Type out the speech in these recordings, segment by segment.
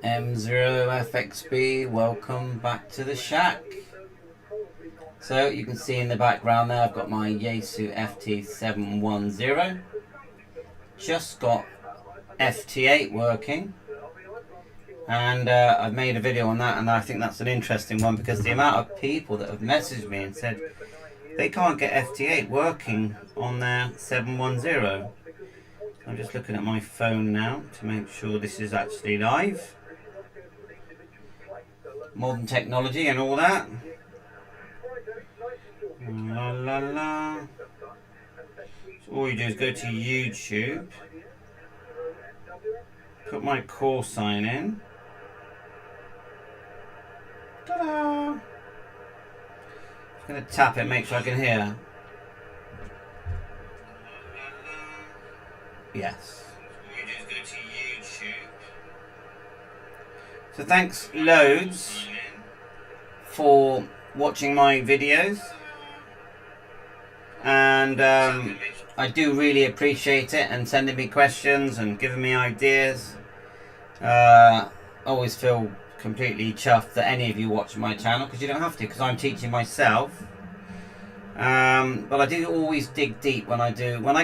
M0FXB, welcome back to the shack. So you can see in the background there I've got my Yaesu FT710. Just got FT8 working, and I've made a video on that, and I think that's an interesting one because the amount of people that have messaged me and said they can't get FT8 working on their 710. I'm just looking at my phone now to make sure this is actually live. Modern technology and all that. La la la. So all you do is go to YouTube, put my call sign in. Ta-da! I'm going to tap it, make sure I can hear. Yes. So thanks loads for watching my videos, and I do really appreciate it, and sending me questions and giving me ideas. Always feel completely chuffed that any of you watch my channel, because you don't have to, because I'm teaching myself. But I do always dig deep when I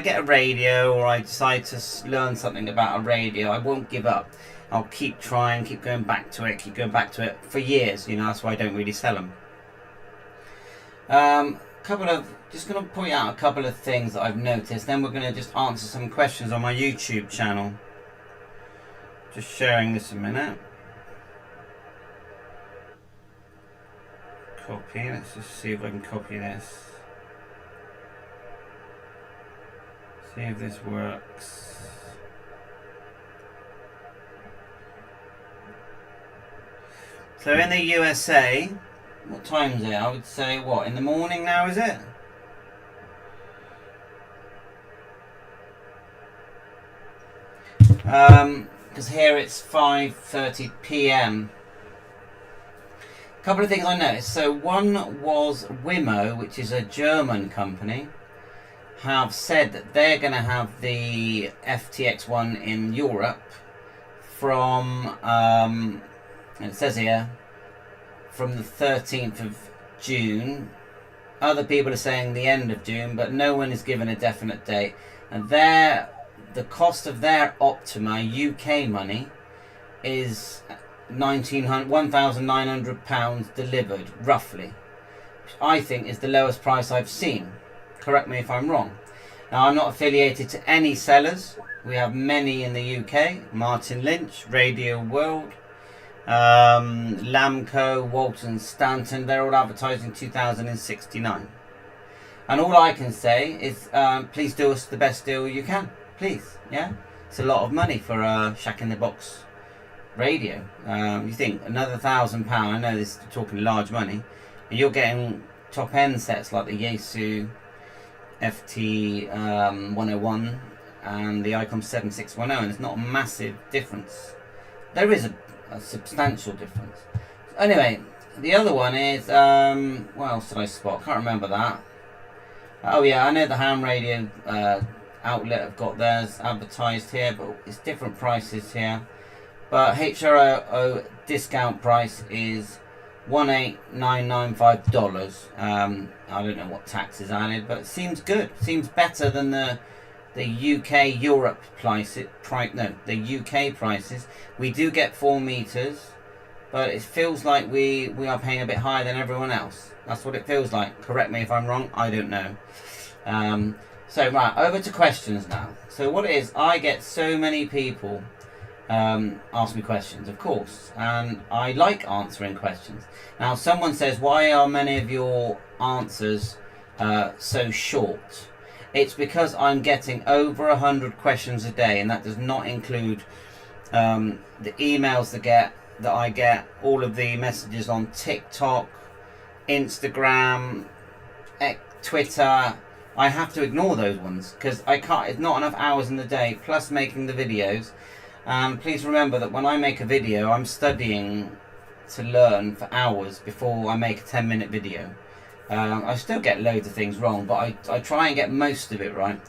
get a radio, or I decide to learn something about a radio. I won't give up. I'll keep trying, keep going back to it for years. You know, that's why I don't really sell them. Just going to point out a couple of things that I've noticed. Then we're going to just answer some questions on my YouTube channel. Just sharing this a minute. Copy. Let's just see if I can copy this. See if this works. So in the USA, what time is it? I would say, what, in the morning now, is it? Because here it's 5:30 p.m. A couple of things I noticed. So one was Wimo, which is a German company, have said that they're going to have the FTX1 in Europe from, and it says here, from the 13th of June. Other people are saying the end of June, but no one is given a definite date. And the cost of their Optima UK money is £1,900 delivered, roughly, which I think is the lowest price I've seen. Correct me if I'm wrong. Now, I'm not affiliated to any sellers. We have many in the UK: Martin Lynch, Radio World, Lamco, Walton Stanton. They're all advertising 2069. And all I can say is, please do us the best deal you can. Please, yeah? It's a lot of money for a Shack in the Box radio. You think another £1,000, I know this is talking large money, and you're getting top end sets like the Yaesu FT101 and the ICOM 7610, and it's not a massive difference. There is a substantial difference. Anyway, the other one is, what else did I spot? Can't remember that. Oh yeah, I know the ham radio outlet have got theirs advertised here, but it's different prices here. But HRO discount price is $18,995. I don't know what tax is added, but it seems good. Seems better than the UK Europe the UK prices. We do get 4 meters, but it feels like we are paying a bit higher than everyone else. That's what it feels like. Correct me if I'm wrong. I don't know. So right, over to questions now. So what it is, I get so many people ask me questions, of course, and I like answering questions. Now, someone says, why are many of your answers so short? It's because I'm getting over 100 questions a day, and that does not include the emails that I get, all of the messages on TikTok, Instagram, Twitter. I have to ignore those ones because I can't. It's not enough hours in the day, plus making the videos. Please remember that when I make a video, I'm studying to learn for hours before I make a 10-minute video. I still get loads of things wrong, but I try and get most of it right.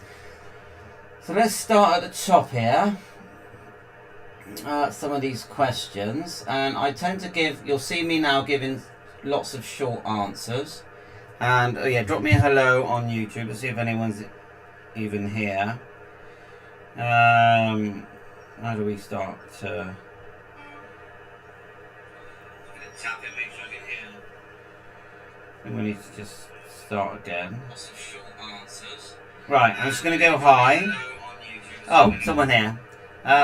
So let's start at the top here. some of these questions, and I tend to give. You'll see me now giving lots of short answers. And oh yeah, drop me a hello on YouTube to see if anyone's even here. How do we start? Tap it, make sure I can hear. I think we need to just start again. Lots of short answers. Right, I'm just going to go high. Oh, someone here.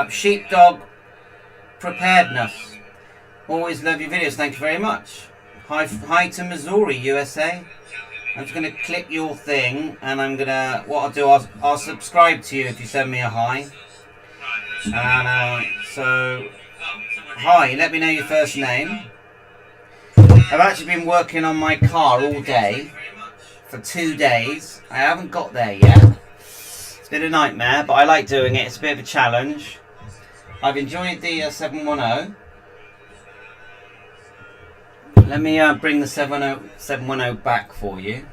Sheepdog preparedness. Always love your videos. Thank you very much. Hi to Missouri, USA. I'm just going to click your thing, and I'm going to, what I'll do, I'll subscribe to you if you send me a hi. And so, hi, let me know your first name. I've actually been working on my car all day, for 2 days. I haven't got there yet. It's been a nightmare, but I like doing it. It's a bit of a challenge. I've enjoyed the 710. Let me bring the 710 back for you,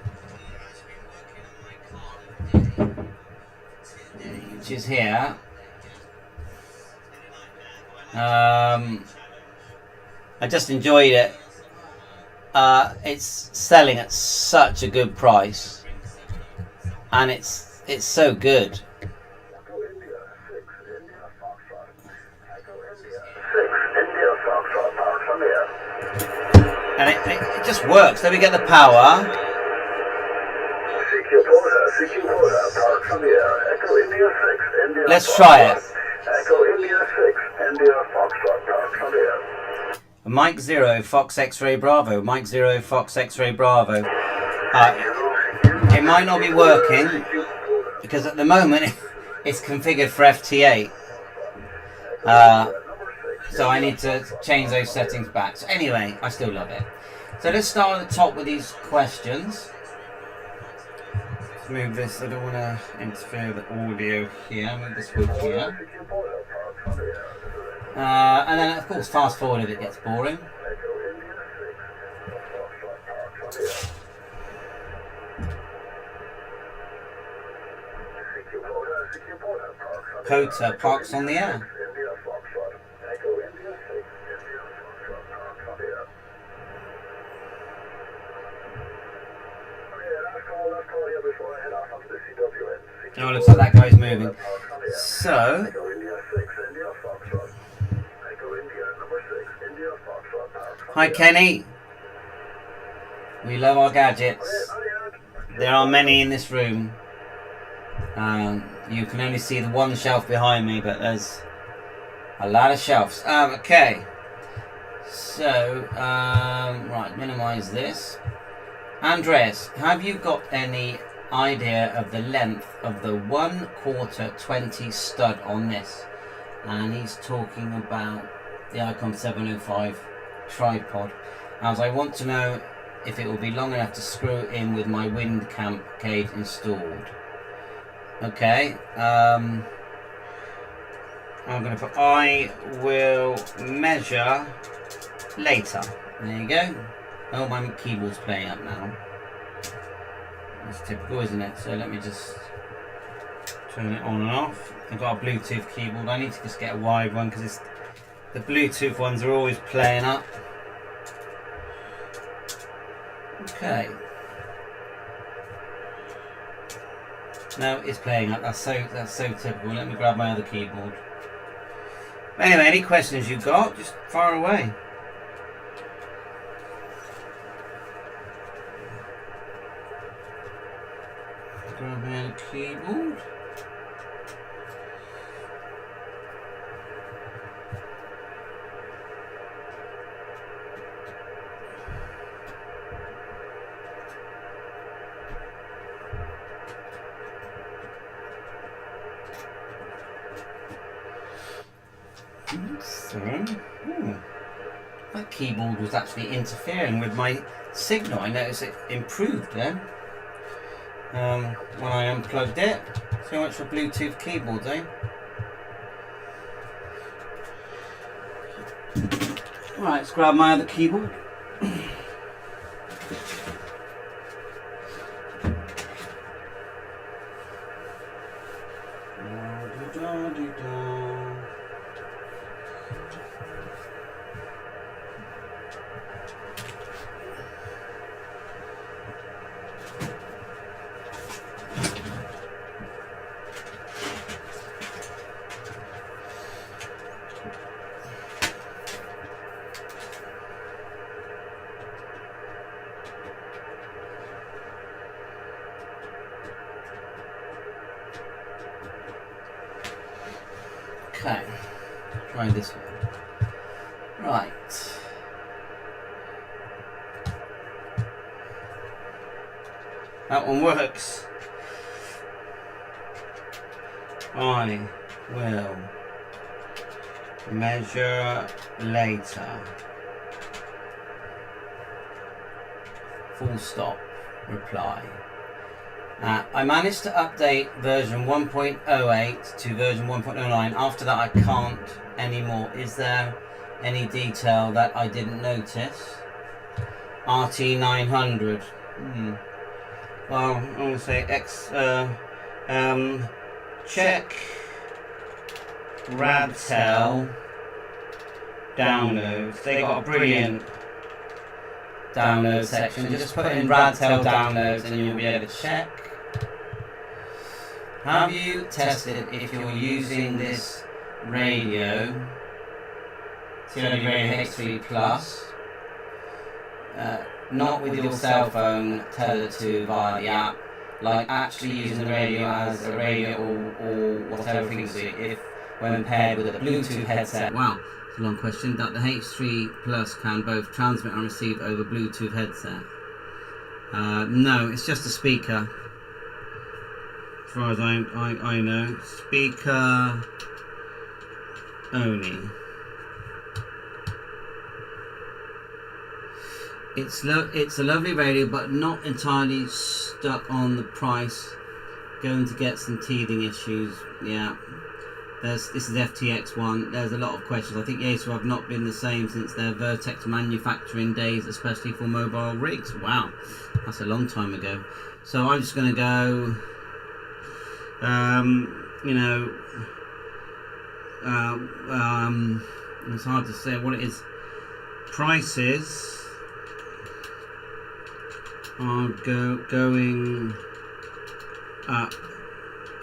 which is here. I just enjoyed it. It's selling at such a good price, and it's so good. And it just works. Then we get the power. Let's try it. Mike 0, Fox X-Ray Bravo. Mike 0, Fox X-Ray Bravo. It might not be working because at the moment it's configured for FT8. So I need to change those settings back. So anyway, I still love it. So let's start at the top with these questions. Let's move this. I don't want to interfere with the audio here. Move this wood here. And then, of course, fast forward if it gets boring. Kota parks on the air. Oh, looks like that guy's moving. So, hi Kenny. We love our gadgets. There are many in this room. You can only see the one shelf behind me, but there's a lot of shelves. Okay. So, right, minimize this. Andreas, have you got any idea of the length of the 1/4 20 stud on this? And he's talking about the Icon 705 tripod. As I want to know if it will be long enough to screw in with my wind camp cage installed. Okay, I'm going to put I will measure later. There you go. Oh, my keyboard's playing up now. That's typical, isn't it? So let me just turn it on and off. I've got a Bluetooth keyboard. I need to just get a wide one because the Bluetooth ones are always playing up. Okay. No, it's playing up. That's so typical. Let me grab my other keyboard. Anyway, any questions you've got, just fire away. Grab my other keyboard. So, that keyboard was actually interfering with my signal. I noticed it improved then when I unplugged it. So much for Bluetooth keyboards, eh? Right, let's grab my other keyboard. Okay, try this one. Right. That one works. I will measure later. Full stop. Reply. I managed to update version 1.08 to version 1.09. After that, I can't anymore. Is there any detail that I didn't notice? RT900. Well, I'm going to say check Radtel downloads. They got a brilliant download section. Just put in Radtel downloads and you'll be able to check. Have you tested if you're using this radio, COD Radio H3 Plus, not with your cell phone tethered to via the app, like actually using the radio as a radio or whatever frequency, if when paired with a Bluetooth headset? Wow, it's a long question. That the H3 Plus can both transmit and receive over Bluetooth headset. No, it's just a speaker. As far as I know, speaker only. It's a lovely radio, but not entirely stuck on the price. Going to get some teething issues. Yeah, this is FTX1. There's a lot of questions. I think Yaesu have not been the same since their Vertex manufacturing days, especially for mobile rigs. Wow, that's a long time ago. So I'm just going to go. It's hard to say what it is. Prices are going up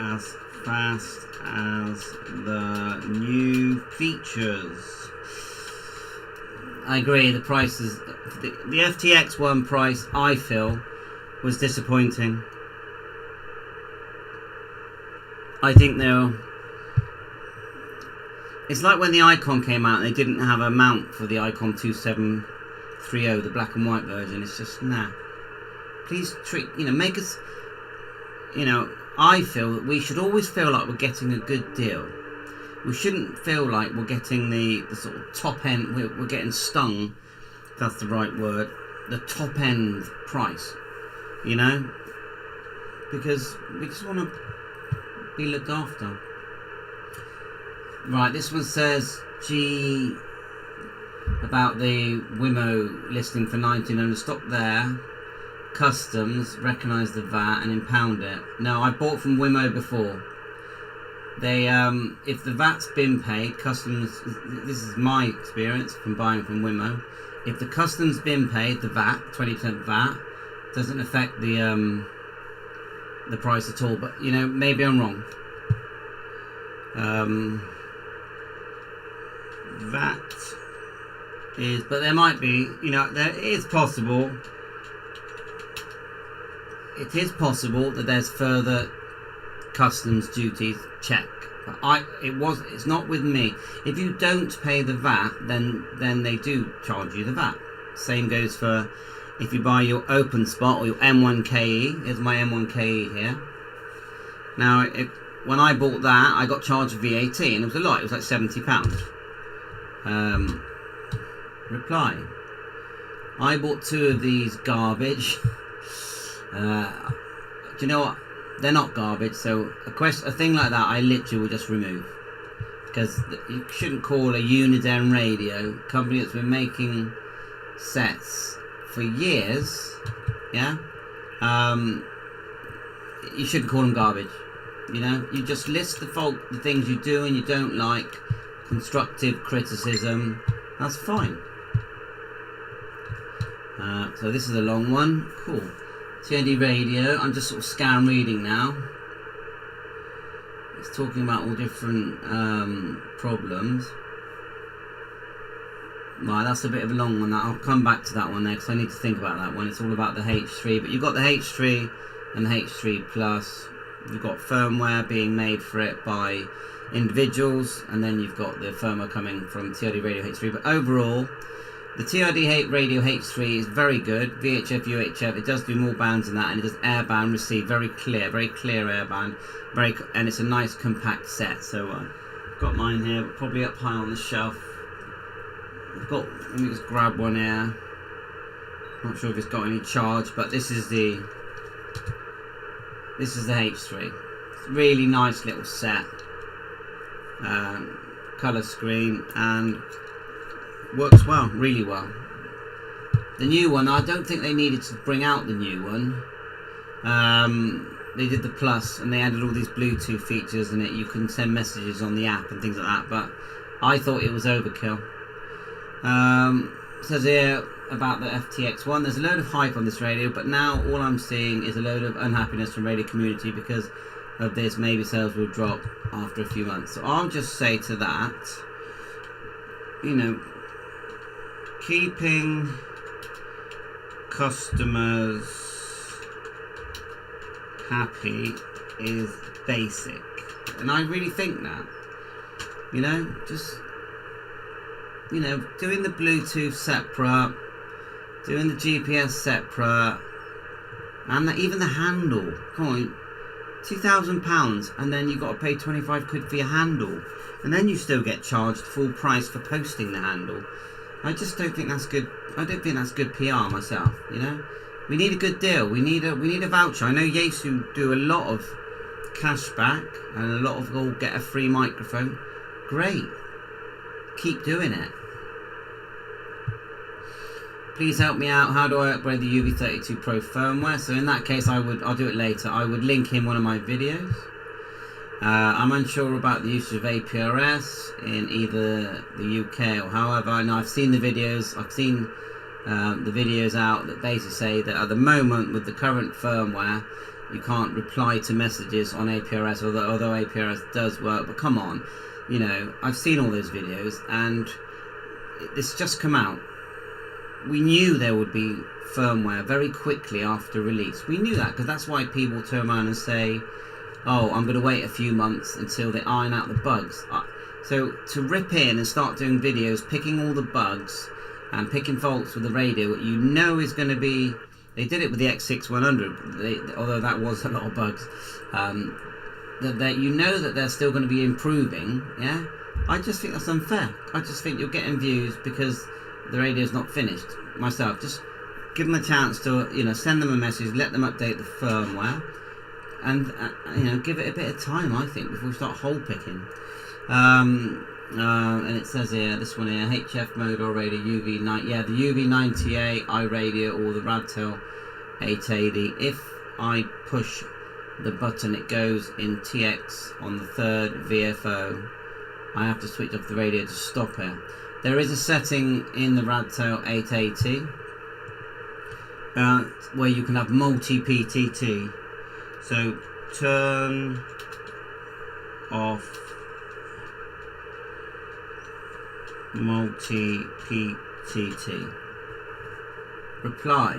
as fast as the new features. I agree, the prices, the FTX one price I feel was disappointing. I think it's like when the Icon came out and they didn't have a mount for the Icon 2730, the black and white version. It's just, nah. Please make us, I feel that we should always feel like we're getting a good deal. We shouldn't feel like we're getting the sort of top end, we're getting stung, if that's the right word, the top end price, because we just want to be looked after. Right, this one says, about the Wimo listing for 1900, stop there. Customs recognise the VAT and impound it. No, I bought from Wimo before. They, if the VAT's been paid, customs. This is my experience from buying from Wimo. If the customs been paid, the VAT, 20% VAT, doesn't affect the price at all. But maybe I'm wrong. VAT is, but there might be. There is possible. It is possible that there's further customs duties check, but it's not with me. If you don't pay the VAT, then they do charge you the VAT. Same goes for if you buy your open spot or your M1KE. Here's my M1KE here. Now, when I bought that, I got charged VAT, and it was a lot. It was like £70. Reply. I bought 2 of these garbage. Do you know what? They're not garbage. So a thing like that, I literally will just remove, because you shouldn't call a Uniden radio company that's been making sets for years. Yeah. You shouldn't call them garbage. You just list the things you do and you don't like. Constructive criticism. That's fine. So this is a long one. Cool. TND radio. I'm just sort of scan reading now. It's talking about all different problems. Right, that's a bit of a long one. I'll come back to that one next. I need to think about that one. It's all about the H3. But you've got the H3 and the H3 Plus. You've got firmware being made for it by individuals, and then you've got the firmware coming from TRD Radio H3. But overall, the TRD Radio H3 is very good. VHF, UHF, it does do more bands than that, and it does airband receive, very clear airband, and it's a nice compact set. So I've got mine here, probably up high on the shelf. Let me just grab one here. Not sure if it's got any charge, but this is the H3. It's a really nice little set. Colour screen, and works well, really well. The new one, I don't think they needed to bring out the new one. They did the Plus, and they added all these Bluetooth features in it. You can send messages on the app and things like that, but I thought it was overkill. Says here about the FTX1, there's a load of hype on this radio, but now all I'm seeing is a load of unhappiness from radio community because of this. Maybe sales will drop after a few months. So I'll just say to that, you know, keeping customers happy is basic, and I really think that, you know, just, you know, doing the Bluetooth separate, doing the GPS separate, and even the handle. Come on, £2,000, and then you've got to pay 25 quid for your handle, and then you still get charged full price for posting the handle. I just don't think that's good. I don't think that's good PR myself. You know, we need a good deal. We need a voucher. I know Yaesu do a lot of cash back and a lot of get a free microphone. Great. Keep doing it. Please help me out. How do I upgrade the UV32 Pro firmware? So in that case, I'll do it later. I would link in one of my videos. I'm unsure about the use of APRS in either the UK or however. I know I've seen the videos. I've seen the videos out that basically say that at the moment with the current firmware, you can't reply to messages on APRS, although APRS does work. But come on, you know, I've seen all those videos, and it's just come out. We knew there would be firmware very quickly after release. We knew that, because that's why people turn around and say, oh, I'm going to wait a few months until they iron out the bugs. So to rip in and start doing videos, picking all the bugs and picking faults with the radio, what you know is going to be... They did it with the X6100, although that was a lot of bugs. That you know that they're still going to be improving, yeah? I just think that's unfair. I just think you're getting views because the radio's not finished. Myself, just give them a chance to, you know, send them a message, let them update the firmware, and you know, give it a bit of time, I think, before we start hole picking. And it says here, this one here, HF mode or radio UV9, yeah, the UV90A iRadio or the Radtel 880. If I push the button, it goes in TX on the third VFO. I have to switch off the radio to stop it. There is a setting in the Radtel 880 where you can have multi-PTT. So turn off multi-PTT. Reply.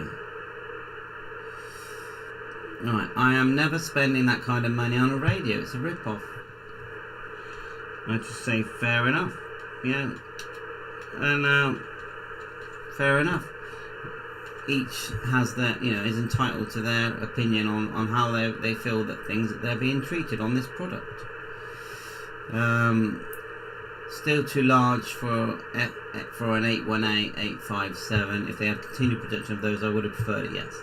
Right, I am never spending that kind of money on a radio. It's a rip-off. I just say fair enough. Yeah. And fair enough. Each has their, you know, is entitled to their opinion on how they feel that they're being treated on this product. Still too large for an 818, 857. If they had continued production of those, I would have preferred it. Yes.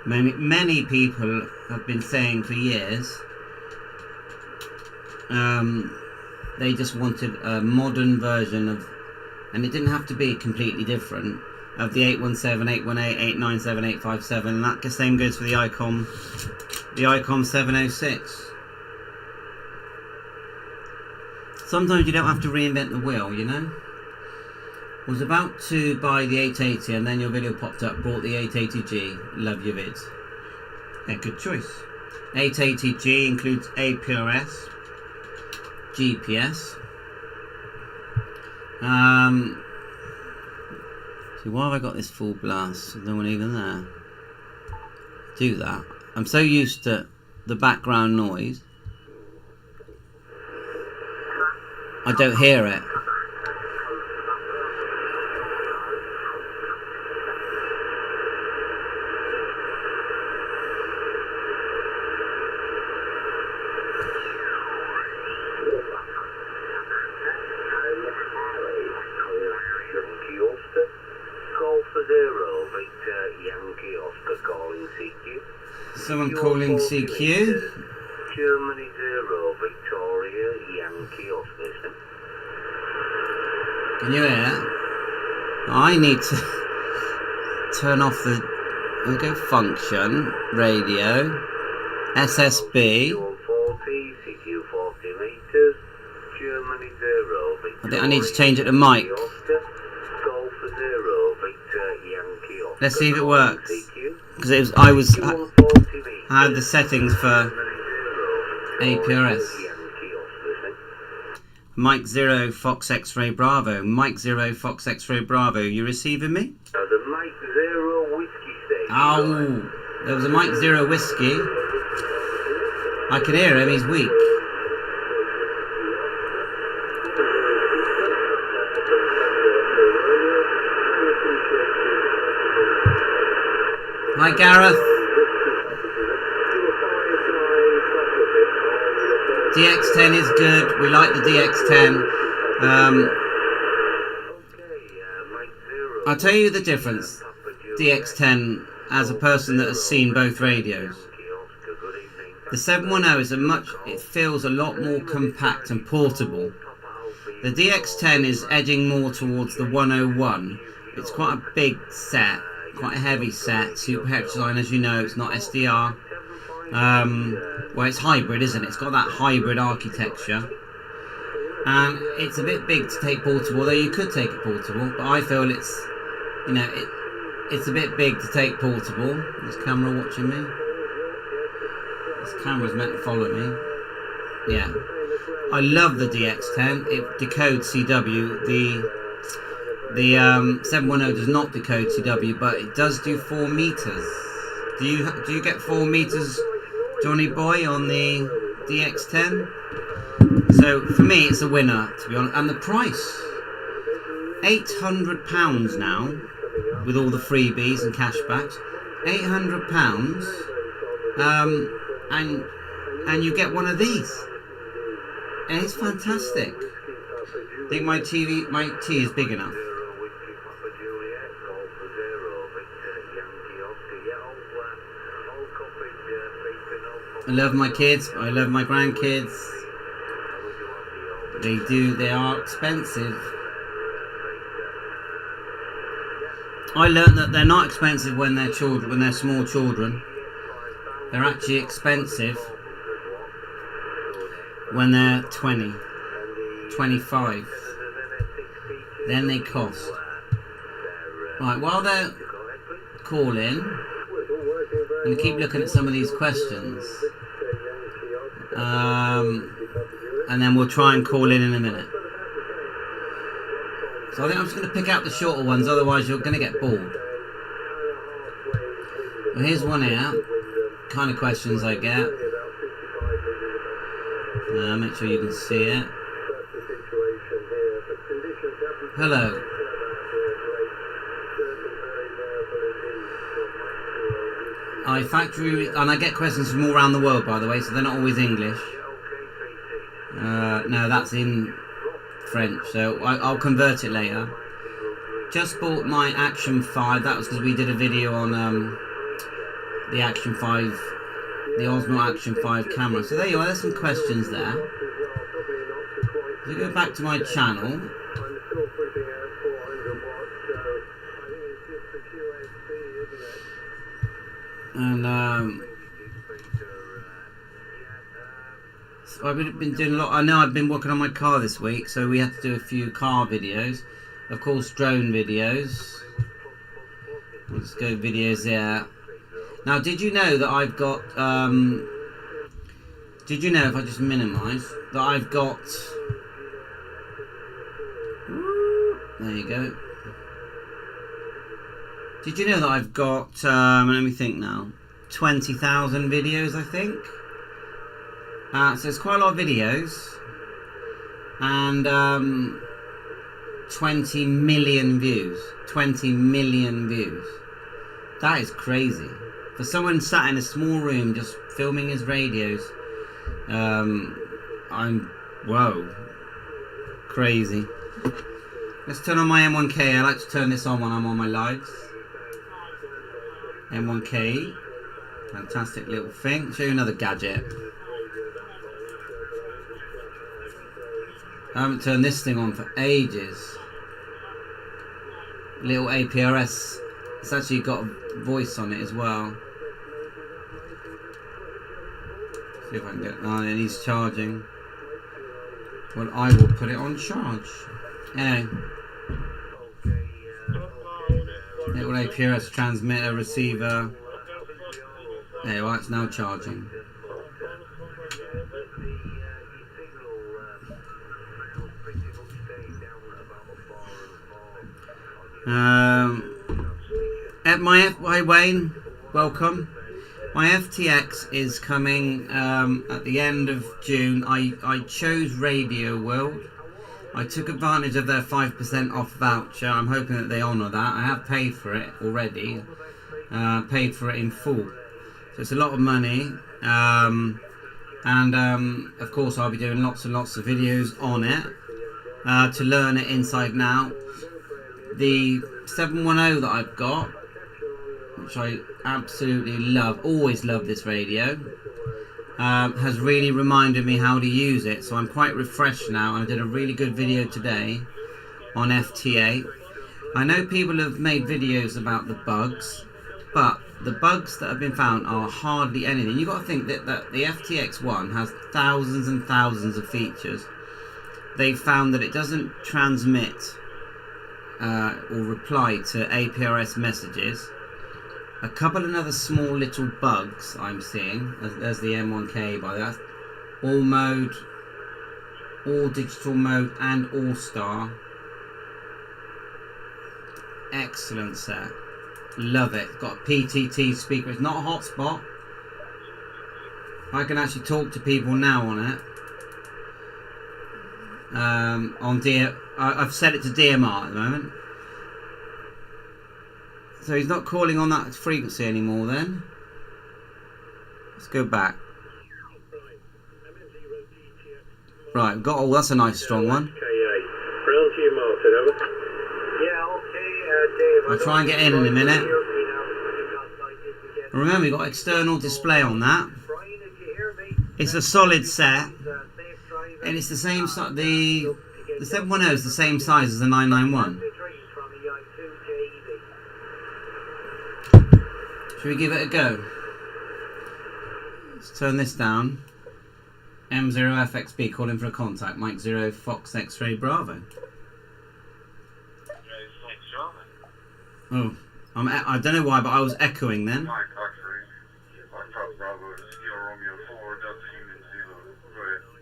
Many people have been saying for years they just wanted a modern version of, and it didn't have to be completely different, of the 817, 818, 897, 857, and that same goes for the ICOM 706. Sometimes you don't have to reinvent the wheel, you know. I was about to buy the 880 and then your video popped up, bought the 880G, love your vids. Yeah, good choice. 880G includes APRS, GPS. So why have I got this full blast? There's no one even there. Do that. I'm so used to the background noise. I don't hear it. Someone calling CQ. Germany 0, Victoria, Yankee Oscar. Can you hear it? I need to turn off the... I'll go function, radio, SSB. 40, CQ 40 meters, Germany 0, Victoria, I think I need to change it to mic. Oscar, Golf 0, Victor, Yankee Oscar. Let's see if it works. Because it was, I had the settings for APRS. Mike 0 Fox X-Ray Bravo. Mike 0 Fox X-Ray Bravo. You receiving me? The Mike 0 whiskey station. Oh, there was a Mike 0 whiskey. I can hear him. He's weak. Hi, Gareth. DX10 is good. We like the DX10. I'll tell you the difference. DX10, as a person that has seen both radios. The 710 is it feels a lot more compact and portable. The DX10 is edging more towards the 101. It's quite a big set, quite a heavy set. Super hex design, as you know, it's not SDR. Well, it's hybrid, isn't it? It's got that hybrid architecture. And it's a bit big to take portable, though you could take it portable, but I feel it's, you know, it's a bit big to take portable. Is camera watching me? This camera's meant to follow me. Yeah. I love the DX10. It decodes CW. The 710 does not decode CW, but it does do 4 meters. Do you get 4 meters, Johnny Boy, on the DX10? So for me, it's a winner, to be honest. And the price, £800 now, with all the freebies and cashbacks. £800, and you get one of these, and it's fantastic. I think my T is big enough. I love my kids. I love my grandkids. They are expensive. I learned that they're not expensive when they're children, when they're small children. They're actually expensive when they're 20, 25. Then they cost. Right, while they're calling, I'm going to keep looking at some of these questions. And then we'll try and call in a minute. So I think I'm just going to pick out the shorter ones, otherwise you're going to get bored. Well, here's one here. Kind of questions I get. Make sure you can see it. Hello. And I get questions from all around the world, by the way, so they're not always English. No, that's in French, so I'll convert it later. Just bought my Action 5. That was because we did a video on the Action 5, the Osmo Action 5 camera. So there you are. There's some questions there. So go back to my channel. And so I've been doing a lot. I know I've been working on my car this week, so we had to do a few car videos. Of course, drone videos. Let's go videos there. Now, did you know that I've got... did you know, if I just minimise, that I've got... There you go. Did you know that I've got, let me think now, 20,000 videos, I think? So there's quite a lot of videos, and 20 million views. 20 million views. That is crazy. For someone sat in a small room just filming his radios, whoa, crazy. Let's turn on my M1K. I like to turn this on when I'm on my lives. M1K, fantastic little thing. Show you another gadget. I haven't turned this thing on for ages. Little APRS. It's actually got a voice on it as well. See if I can get. Oh, it needs charging. Well, I will put it on charge. Anyway. Little APRS transmitter, receiver. There you are, it's now charging. Hi Wayne, welcome. My FTX is coming at the end of June. I chose Radio World. I took advantage of their 5% off voucher. I'm hoping that they honour that. I have paid for it already. Paid for it in full. So it's a lot of money. Of course I'll be doing lots and lots of videos on it to learn it inside and out. The 710 that I've got, which I absolutely love, always love this radio, has really reminded me how to use it, so I'm quite refreshed now, and I did a really good video today on FTA. I know people have made videos about the bugs, but the bugs that have been found are hardly anything. You've got to think that the FTX1 has thousands and thousands of features. They found that it doesn't transmit or reply to APRS messages. A couple of other small little bugs I'm seeing. There's the M1K, by the way. All mode, all digital mode, and all star. Excellent set. Love it. Got a PTT speaker. It's not a hotspot. I can actually talk to people now on it. I've set it to DMR at the moment. So he's not calling on that frequency anymore then. Let's go back. Right, we've got, oh, that's a nice strong one. I'll try and get in a minute. Remember, we've got external display on that. It's a solid set. And it's the same size, the 710 is the same size as the 991. Should we give it a go? Let's turn this down. M0FXB calling for a contact. Mike 0 Fox X-Ray Bravo. Oh, I don't know why, but I was echoing then.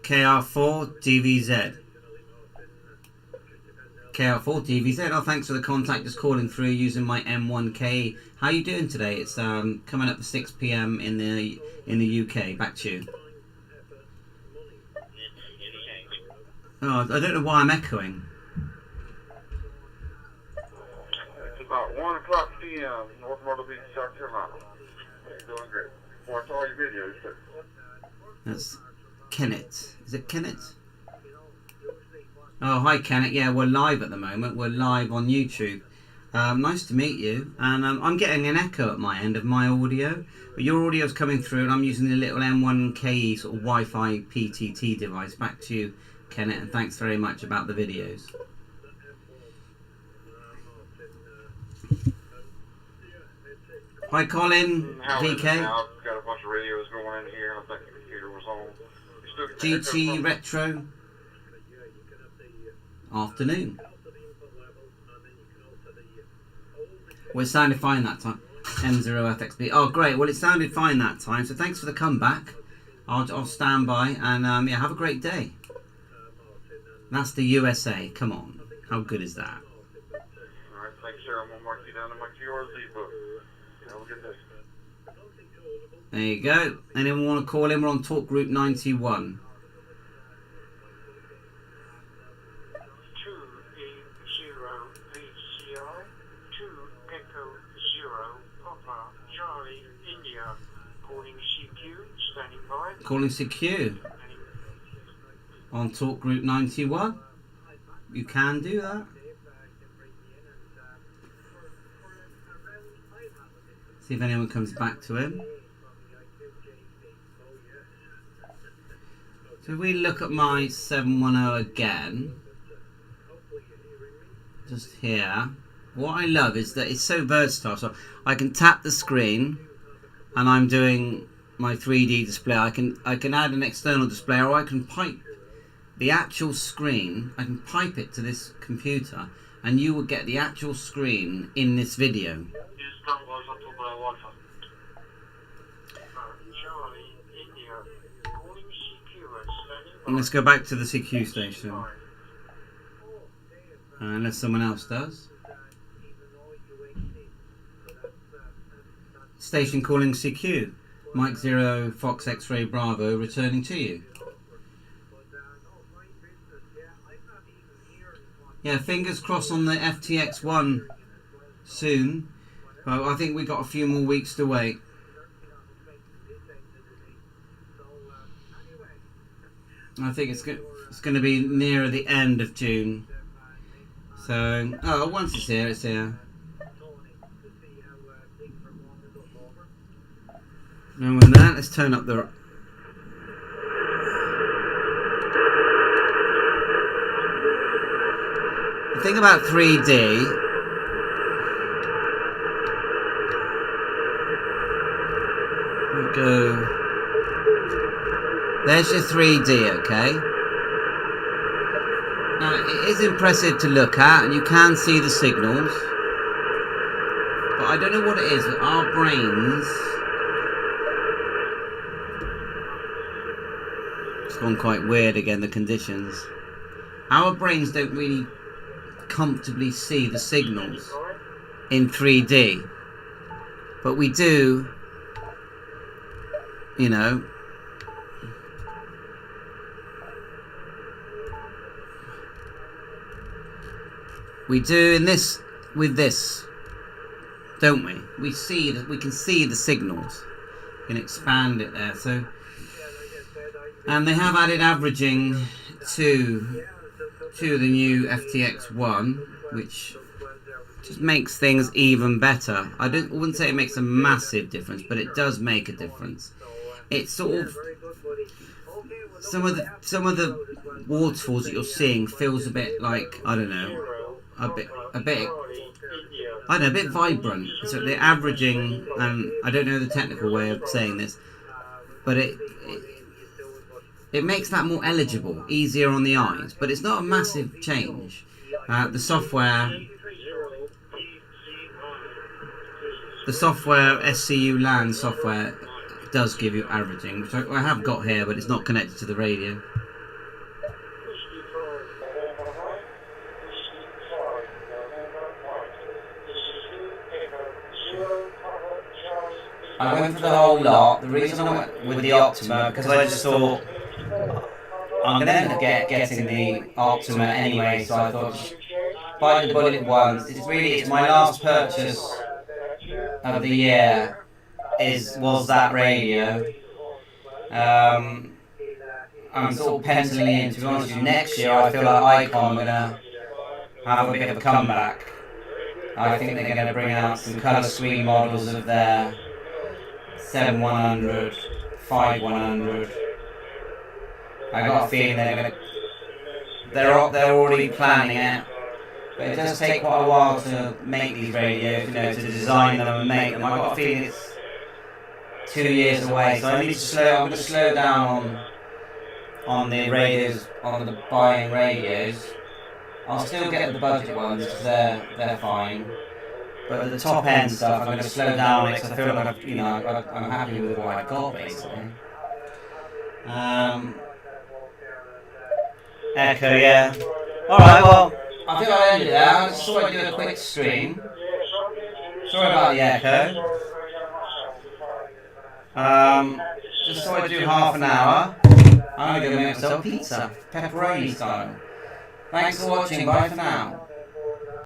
KR4 DVZ. KR4 DVZ. Oh, thanks for the contact. Just calling through using my M1K. How you doing today? It's coming up to 6 PM in the UK. Back to you. Oh, I don't know why I'm echoing. It's about 1 o'clock PM, North Myrtle Beach, South Carolina. Doing great. Watch all your videos too. That's Kenneth. Is it Kenneth? Oh, hi Kenneth. Yeah, we're live at the moment. We're live on YouTube. Nice to meet you. And I'm getting an echo at my end of my audio, but your audio's coming through, and I'm using the little M1KE sort of Wi-Fi PTT device. Back to you, Kenneth, and thanks very much about the videos. Hi Colin, VK. Now, got a bunch of radios going in here. I think the computer was on. GT Retro. Afternoon. Well, it sounded fine that time. M0FXB. Oh, great. Well, it sounded fine that time. So thanks for the comeback. I'll stand by and yeah, have a great day. That's the USA. Come on. How good is that? Alright, thanks, sir. I'm going to mark you down in my QRZ book. Have a good day. There you go. Anyone want to call in? We're on Talk Group 91. 280HCI 2 Echo 0 Papa Charlie India calling CQ standing by. Calling CQ on Talk Group 91. You can do that. See if anyone comes back to him. So if we look at my 710 again, just here, what I love is that it's so versatile. So I can tap the screen and I'm doing my 3D display. I can add an external display, or I can pipe the actual screen. I can pipe it to this computer and you will get the actual screen in this video. And let's go back to the CQ station. Unless someone else does. Station calling CQ. Mike 0 Fox X-Ray Bravo returning to you. Yeah, fingers crossed on the FTX1 soon. Well, I think we got a few more weeks to wait. I think it's going to be nearer the end of June. So, oh, once it's here, it's here. And with that, let's turn up the... The thing about 3D... We'll go... There's your 3D, okay? Now, it is impressive to look at, and you can see the signals. But I don't know what it is, but our brains... It's gone quite weird again, the conditions. Our brains don't really comfortably see the signals in 3D. But we do, you know... We do in this, with this, don't we? We see that we can see the signals. We can expand it there. So, and they have added averaging to the new FTX1, which just makes things even better. I wouldn't say it makes a massive difference, but it does make a difference. It's sort of some of the waterfalls that you're seeing feels a bit like, I don't know. A bit, I don't know, a bit vibrant. So they're averaging, and I don't know the technical way of saying this, but it makes that more eligible, easier on the eyes. But it's not a massive change. The software SCU LAN software does give you averaging, which I have got here, but it's not connected to the radio. I went for the whole lot. The reason I went with the Optima, because I just thought I'm going to end up getting the Optima anyway, so I thought just bite the bullet once. It's my last purchase of the year was that radio. I'm sort of penciling in, to be honest with you, next year I feel like Icon are going to have a bit of a comeback. I think they're going to bring out some colour screen models of their 7100, 5100. I got a feeling they're already planning it, but it does take quite a while to make these radios, you know, to design them and make them. I got a feeling it's 2 years away, so I'm going to slow down on the radios, on the buying radios. I'll still get the budget ones because they're fine. But the top end stuff, I'm going to slow down on it because I feel like I'm happy with what I've got basically. Echo, yeah. Alright, well, I think I'll end it there. I just thought I'd do a quick stream. Sorry about the echo. Just thought I'd do half an hour. I'm going to go make myself pizza, pepperoni style. Thanks for watching. Bye for now.